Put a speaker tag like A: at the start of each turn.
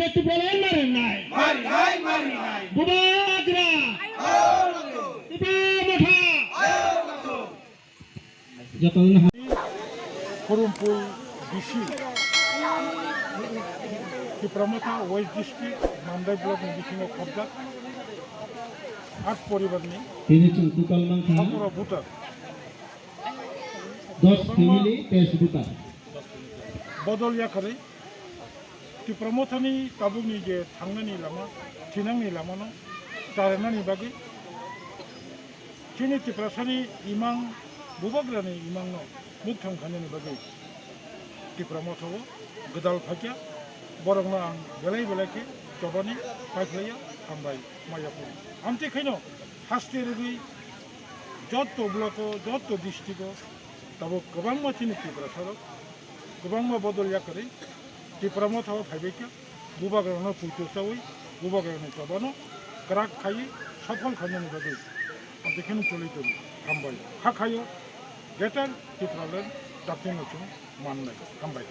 A: একটু বলেন মারেন নাই
B: মারি নাই মারি নাই
A: বুবাগরা যতদিন
C: Kurumpul Bisi di Pramota West District Mandai Block ni Bisingo Khobjat 8 পরিবার নিয়ে
A: তিনি চুলকুকাল মাংসা
C: 17 ভোটার
A: 10 ফ্যামিলি 13 ভোটার
C: বদল याखरै di Pramotani tabungni je thangnani lama thinangni lamano tarenani bagi chini tiprasani imang bubagrani imangno mukthang khanani bagi di Pramotawo gedal phakya borongna ang belai belai tobani paiplaya hambai mayapur amte khaino haste rugi jotto bloko jotto districto tabo gobangma chini tiprasaro gobangma bodol yakari di Pramotawo phaibekya bubagrano puitosawi bubagrano tobano krak khai সফল খাননি বাদে amte khaino cholai tobi hambai khayo getan tipralen dapting ochung mannai hambai